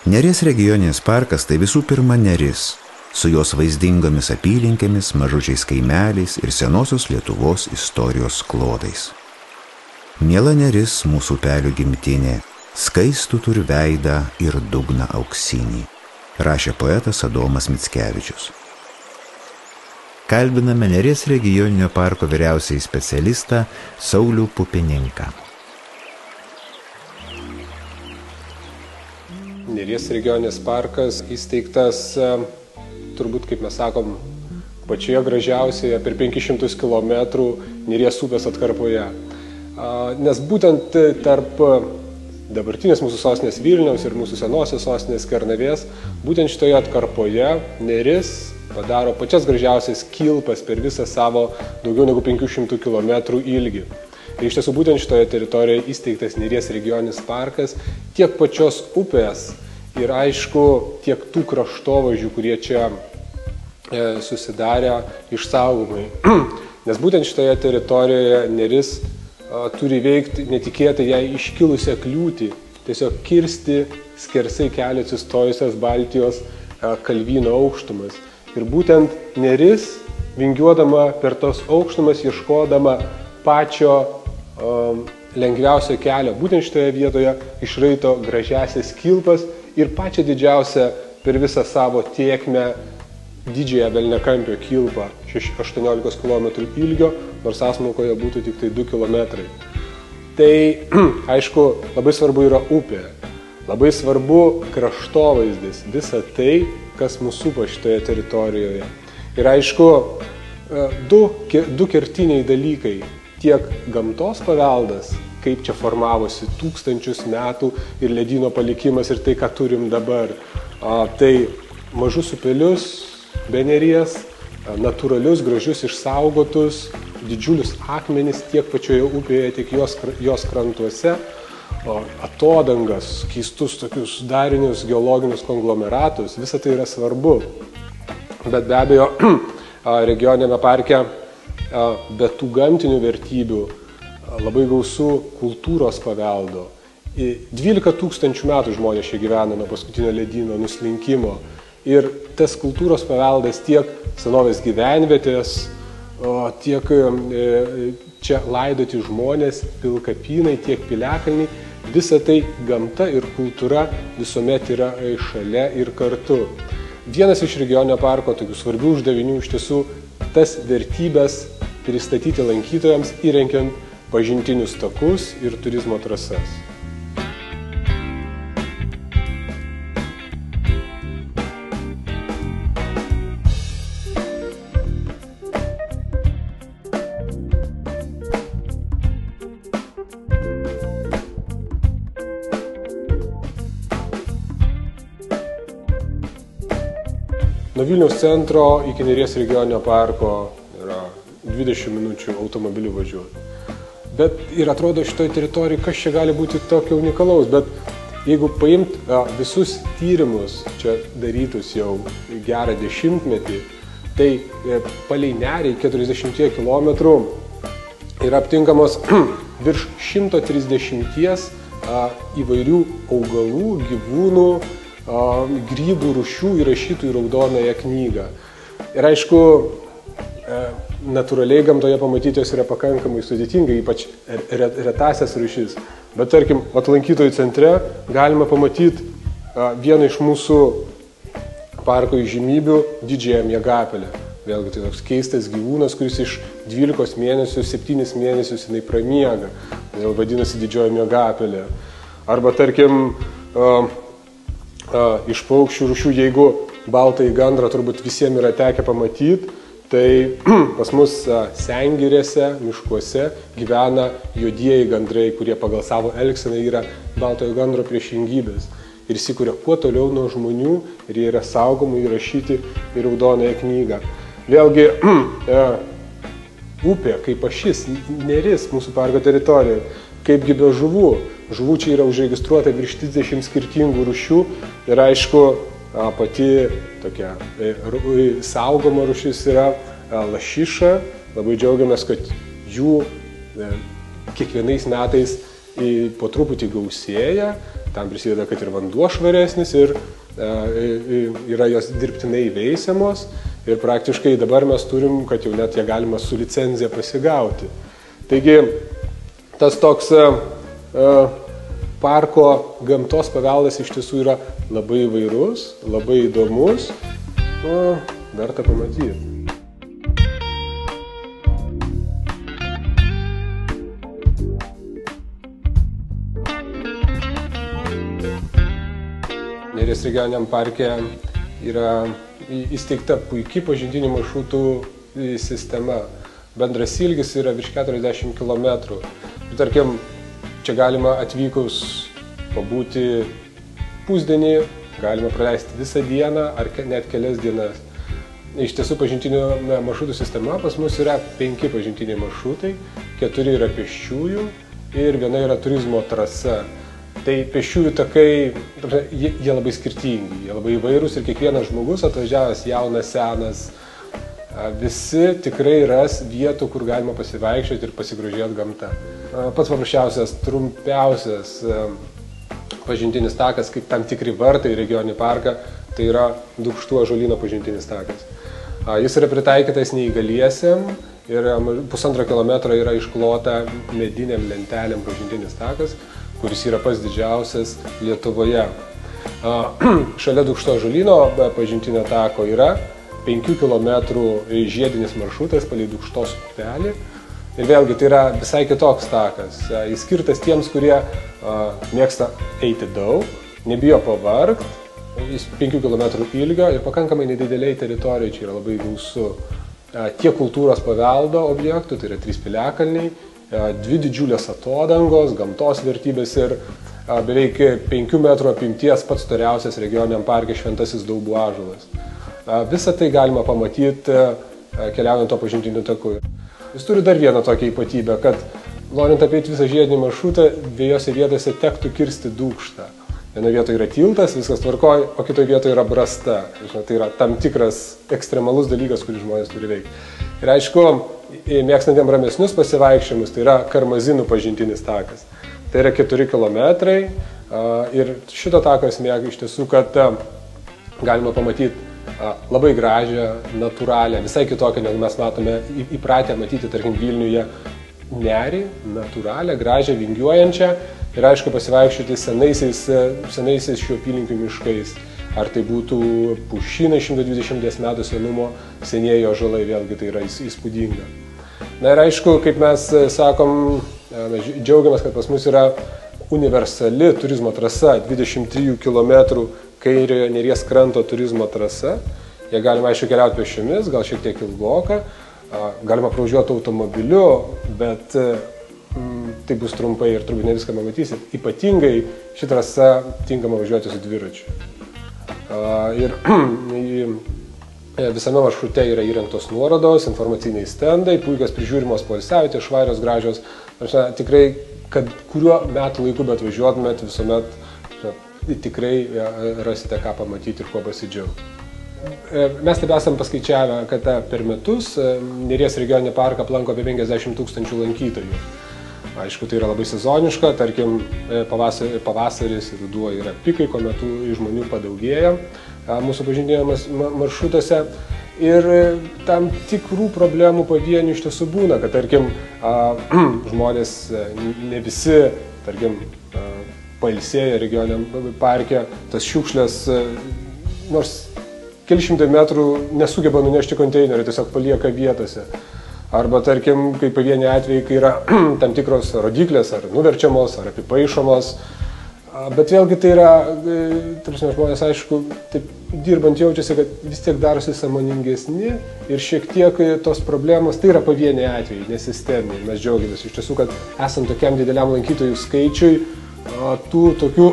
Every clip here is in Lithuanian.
Neries regioninis parkas tai visų pirma Neris, su jos vaizdingomis apylinkėmis, mažučiais kaimeliais ir senosios Lietuvos istorijos klodais. Miela Neris mūsų upelių gimtinė, skaistų turi veidą ir dugną auksinį, rašė poetas Adomas Mickevičius. Kalbiname Neries regioninio parko vyriausiąjį specialistą Saulių Pupininką. Neries regioninis parkas įsteigtas, turbūt, kaip mes sakom, pačioje gražiausioje per 500 km Neries upės atkarpoje. Nes būtent tarp dabartinės mūsų sostinės Vilniaus ir mūsų senosios sostinės Kernavės, būtent šitoje atkarpoje Neris padaro pačias gražiausias kilpas per visą savo daugiau negu 500 km ilgį. Ir iš tiesų būtent šitoje teritorijoje įsteigtas Neries regioninis parkas tiek pačios upės ir aišku tiek tų kraštovaizdžių, kurie čia susidarė išsaugomai. Nes būtent šitoje teritorijoje Neris turi veikti netikėtai jai iškilusią kliūtį, tiesiog kirsti skersai kelio atsistojusias Baltijos kalvyno aukštumas. Ir būtent Neris, vingiuodama per tos aukštumas, ieškodama pačio lengviausio kelio, būtent šitoje vietoje išraito gražiasias kilpas ir pačią didžiausią per visą savo tėkmę didžiąją Velniakampio kilpą 18 km ilgio, nors sąsmaukoje būtų tik tai 2 km. Tai, aišku, labai svarbu yra upė, labai svarbu kraštovaizdis, visa tai, kas mūsų supa šitoje teritorijoje. Ir aišku, du kertiniai dalykai, tiek gamtos paveldas, kaip čia formavosi tūkstančius metų ir ledyno palikimas ir tai, ką turim dabar. Tai mažus upelius, be Neries, natūralius, gražius, išsaugotus, didžiulius akmenis tiek pačioje upėje, tiek jos krantuose, atodangas, keistus tokius darinius, geologinius konglomeratus, visa tai yra svarbu. Bet be abejo, regioninėme parke be tų gamtinių vertybių labai gausų kultūros paveldo. 12 000 metų žmonės čia gyvena nuo paskutinio ledyno nuslinkimo. Ir tas kultūros paveldas tiek senovės gyvenvietės, tiek čia laidoti žmonės, pilkapynai, tiek piliakalniai, visa tai gamta ir kultūra visuomet yra šalia ir kartu. Vienas iš regioninio parko tokių svarbių uždavinių iš tiesų tas vertybės pristatyti lankytojams, įrengiant pažintinius takus ir turizmo trasas. Nuo Vilniaus centro iki Neries regioninio parko yra 20 minučių automobiliu važiuoti. Bet ir atrodo šitoje teritorijoje, kas čia gali būti tokio unikalaus, bet jeigu paimt visus tyrimus čia darytus jau gerą dešimtmetį, tai palei Nerį 40 km yra aptinkamos virš 130 įvairių augalų, gyvūnų, grybų rūšių įrašytų į raudonąją knygą. Ir aišku, natūraliai gamtoje pamatyti jos yra pakankamai sudėtinga, ypač retasias rūšis. Bet tarkim, lankytojų centre galima pamatyti vieną iš mūsų parko įžymybių – didžiąją miegapelę. Vėlgi tai toks keistas gyvūnas, kuris iš 12 mėnesių, 7 mėnesius jinai pramiega. Tai vadinasi didžioji miegapelė. Arba tarkim, iš paukščių rūšių, jeigu baltąjį gandrą turbūt visiems yra tekę pamatyti, tai pas mus sengirėse, miškuose gyvena juodieji gandrai, kurie pagal savo elgseną yra baltojo gandro priešingybės. Ir įsikuria kuo toliau nuo žmonių ir jie yra saugomi įrašyti į raudonąją knygą. Vėlgi, upė kaip ašis, Neris mūsų parko teritorijoje, kaipgi be žuvų. Žuvų čia yra užregistruota virš 30 skirtingų rūšių ir aišku, pati tokia saugoma rūšis yra lašiša. Labai džiaugiamės, kad jų kiekvienais metais po truputį gausėja, tam prisideda, kad ir vanduo švaresnis ir yra jos dirbtinai veisiamos ir praktiškai dabar mes turim, kad jau net ją galima su licenzija pasigauti. Taigi tas toks parko gamtos paveldas iš tiesų yra labai įvairus, labai įdomus, verta pamatyti. Neries regioniniam parke yra įsteigta puikiai pažintinių maršrutų sistema. Bendras ilgis yra virš 40 km. Tarkim, čia galima atvykus pabūti pusdienį, galima praleisti visą dieną ar net kelias dienas. Iš tiesų pažintinių maršrutų sistema pas mus yra 5 pažintiniai maršrutai, 4 yra pėsčiųjų ir 1 yra turizmo trasa. Tai pėsčiųjų takai, jie labai skirtingi, jie labai įvairūs ir kiekvienas žmogus atvažiavęs, jaunas, senas, visi tikrai ras vietų, kur galima pasivaikščioti ir pasigrožėti gamtą. Pats paprasčiausias, trumpiausias pažintinis takas, kaip tam tikri vartai į regioninį parką, tai yra Dūkštų ąžuolyno pažintinis takas. Jis yra pritaikytas neįgaliesiem ir 1,5 kilometro yra išklota mediniam lentelėm pažintinis takas, kuris yra pats didžiausias Lietuvoje. Šalia Dūkštų ąžuolyno pažintinio tako yra 5 km žiedinis maršrutas palei Dūkštos upelį. Ir vėlgi tai yra visai kitoks takas. Jis skirtas tiems, kurie mėgsta eiti daug, nebijo pavargt. Jis 5 km ilgio ir pakankamai nedideliai teritorijai, čia yra labai gausu. Tiek kultūros paveldo objektų, tai yra 3 piliakalniai, 2 didžiulės atodangos, gamtos vertybės ir beveik 5 metrų apimties pats storiausias regioniniam parke Šventasis Daubų ąžuolas. Visą tai galima pamatyti keliaujant to pažintiniu taku. Jis turi dar vieną tokią ypatybę, kad norint apeiti visą žiedinį maršrutą, 2 vietose tektų kirsti Dūkštą. Vienoje vietoje yra tiltas, viskas tvarkoj, o kitoje vietoje yra brasta. Tai yra tam tikras ekstremalus dalykas, kurį žmonės turi veikti. Ir aišku, mėgstantiem ramesnius pasivaikščiojimus, tai yra Karmazinų pažintinis takas. Tai yra 4 km ir šito tako esmė iš tiesų, kad galima pamatyti labai gražią, natūralią, visai kitokią, negu mes matome įpratę matyti, tarkim, Vilniuje nerį, natūralią, gražią, vingiuojančią ir aišku pasivaikščioti senaisiais šių apylinkių miškais. Ar tai būtų pušynai 120 metų senumo, senieji ąžuolai, vėlgi tai yra įspūdinga. Na ir aišku, kaip mes sakom, džiaugiamės, kad pas mus yra universali turizmo trasa, 23 km kairiojo Neries kranto turizmo trasa. Jie galima aišku keliauti pėsčiomis, gal šiek tiek ilgoka, galima pravažiuoti automobiliu, bet tai bus trumpai ir turbūt ne viską pamatysit. Ypatingai ši trasa tinkama važiuoti su dviračiu. Ir visame maršrute yra įrengtos nuorodos, informaciniai stendai, puikios prižiūrimos poilsiavietės, švarios, gražios. Tikrai, kad kuriuo metų laiku bet važiuotumėt, visuomet tikrai rasite ką pamatyti ir kuo pasidžiaugti. Mes taip esam paskaičiavę, kad per metus Neries regioninį parką aplanko apie 50 000 lankytojų. Aišku, tai yra labai sezoniška, tarkim, pavasaris ir ruduo yra pikai, kuo metu žmonių padaugėja mūsų pažintiniuose maršrutuose. Ir tam tikrų problemų pavienių iš tiesų būna, kad, tarkim, žmonės ne visi, tarkim, pailsėję regioniniam parke, tas šiukšlės, nors keli šimtai metrų nesugeba nunešti konteinerių, tiesiog palieka vietose. Arba, tarkim, kai pavieniai atvejai, kai yra tam tikros rodiklės ar nuverčiamos, ar apipaišomos. Bet vėlgi tai yra, žmonės, aišku, taip dirbant jaučiasi, kad vis tiek darosi sąmoningesni ir šiek tiek tos problemos, tai yra pavieniai atvejai, nesisteminiai. Mes džiaugiamės iš tiesų, kad esant tokiam dideliam lankytojų skaičiui, tų tokių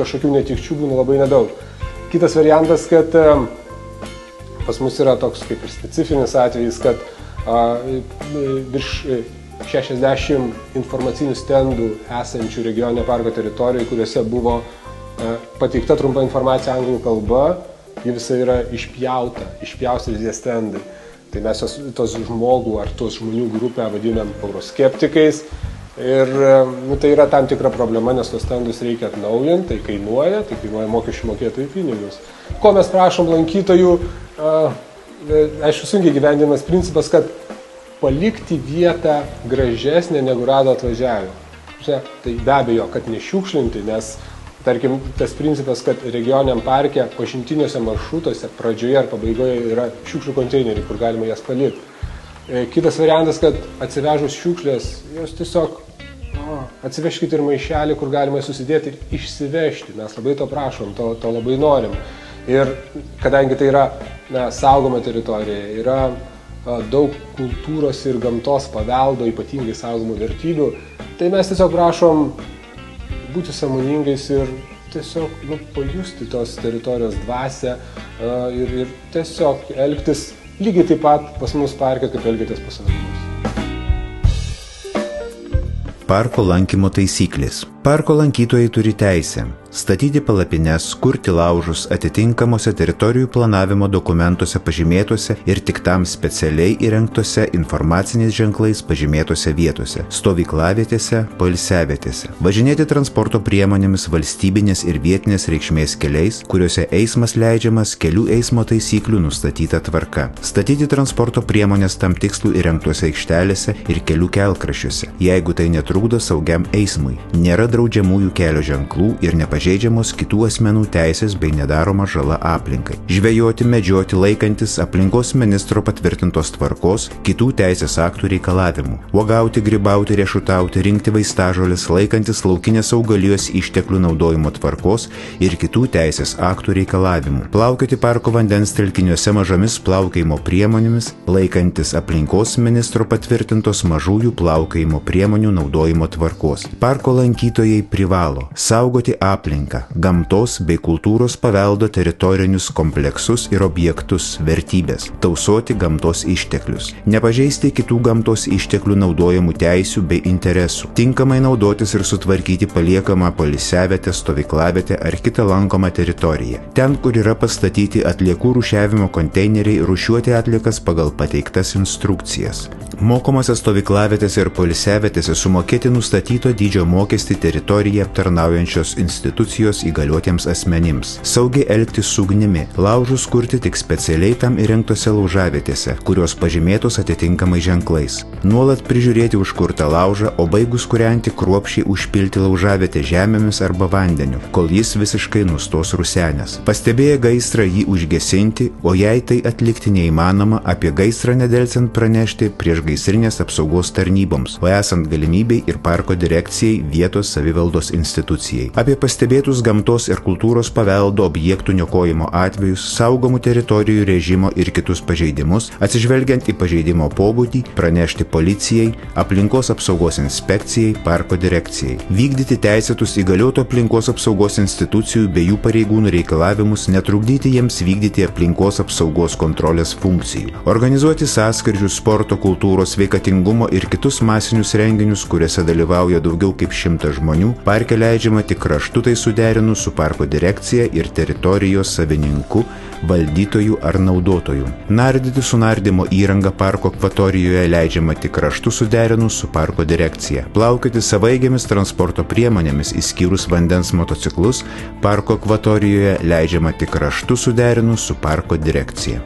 kažkokių netikčių būna labai nedaug. Kitas variantas, kad pas mus yra toks kaip ir specifinis atvejis, kad virš 60 informacinių stendų esančių regioninio parko teritorijoje, kuriuose buvo pateikta trumpa informacija anglų kalba, ji visa yra išpjausti tie stendai. Tai mes tos žmogų ar tos žmonių grupę vadinam euroskeptikais Ir tai yra tam tikra problema, nes tos stendus reikia atnaujinti, tai kainuoja mokesčių mokėtojų pinigus. Ko mes prašom lankytojų, aišku, sunkiai gyvendimas principas, kad palikti vietą gražesnę negu rado atvažiavę. Tai be abejo, kad nešiukšlinti, nes, tarkim, tas principas, kad regioniam parke pažintiniuose maršrutuose pradžioje ar pabaigoje yra šiukšlių konteineriai, kur galima jas palikti. Kitas variantas, kad atsivežus šiukšlės, jos tiesiog atsivežkite ir maišelį, kur galima susidėti ir išsivežti. Mes labai to prašom, to labai norim. Ir kadangi tai yra saugoma teritorija, yra daug kultūros ir gamtos paveldo, ypatingai saugomų vertybių, tai mes tiesiog prašom būti sąmoningais ir tiesiog pajusti tos teritorijos dvasią ir tiesiog elgtis lygiai taip pat pas mus parke, kaip elgėtės pas mus. Parko lankymo taisyklės. Parko lankytojai turi teisę statyti palapines, kurti laužus atitinkamuose teritorijų planavimo dokumentuose pažymėtuose ir tik tam specialiai įrengtose informaciniais ženklais pažymėtose vietose, stovyklavietėse, poilsiavietėse, važinėti transporto priemonėmis valstybinės ir vietinės reikšmės keliais, kuriuose eismas leidžiamas kelių eismo taisyklių nustatyta tvarka, statyti transporto priemonės tam tikslų įrengtuose aikštelėse ir kelių kelkraščiuose, jeigu tai netrukdo saugiam eismui, nėra draudžiamųjų kelio ženklų ir nepažeidžiamos kitų asmenų teisės bei nedaroma žala aplinkai. Žvejoti, medžioti laikantis aplinkos ministro patvirtintos tvarkos, kitų teisės aktų reikalavimų. Uogauti, grybauti, riešutauti, rinkti vaistažoles, laikantis laukinės augalijos išteklių naudojimo tvarkos ir kitų teisės aktų reikalavimų. Plaukioti parko vandens telkiniuose mažomis plaukiojimo priemonėmis, laikantis aplinkos ministro patvirtintos mažųjų plaukiojimo priemonių naudojimo tvarkos. Parko lankytojai privalo saugoti aplinką, gamtos bei kultūros paveldo teritorinius kompleksus ir objektus, vertybės, tausoti gamtos išteklius, nepažeisti kitų gamtos išteklių naudojamų teisių bei interesų, tinkamai naudotis ir sutvarkyti paliekamą poilsiavietę, stovyklavietę ar kitą lankomą teritoriją. Ten, kur yra pastatyti atliekų rūšiavimo konteineriai, rūšiuoti atliekas pagal pateiktas instrukcijas. Mokomose stovyklavietėse ir poilsiavietėse sumokėti nustatyto dydžio mokestį teritoriją aptarnaujančios institucijos įgaliotiems asmenims. Saugiai elgtis su ugnimi. Laužus kurti tik specialiai tam įrengtose laužavietėse, kurios pažymėtos atitinkamai ženklais. Nuolat prižiūrėti užkurtą laužą, o baigus kūrenti kruopščiai užpilti laužavietę žemėmis arba vandeniu, kol jis visiškai nustos rusenęs. Pastebėję gaisrą jį užgesinti, o jei tai atlikti neįmanoma, apie gaisrą nedelsiant pranešti priešgaisrinės apsaugos tarnyboms, o esant galimybei ir parko direkcijai vietos savivaldos institucijai. Apie pastebėtus gamtos ir kultūros paveldo objektų niokojimo atvejus, saugomų teritorijų režimo ir kitus pažeidimus, atsižvelgiant į pažeidimo pobūdį, pranešti policijai, aplinkos apsaugos inspekcijai, parko direkcijai. Vykdyti teisėtus įgaliotų aplinkos apsaugos institucijų bei jų pareigūnų reikalavimus, netrukdyti jiems vykdyti aplinkos apsaugos kontrolės funkcijų. Organizuoti sąskrydžius, sporto, kultūros, sveikatingumo ir kitus masinius renginius, kuriuose dalyvauja daugiau kaip 100 žmonių, parke leidžiama tik raštu tai suderinus su parko direkcija ir teritorijos savininku, valdytojų ar naudotojų. Nardyti su nardymo įranga parko akvatorijoje leidžiama tik raštu suderinus su parko direkcija. Plaukioti savaeigėmis transporto priemonėmis išskyrus vandens motociklus parko akvatorijoje leidžiama tik raštu suderinus su parko direkcija.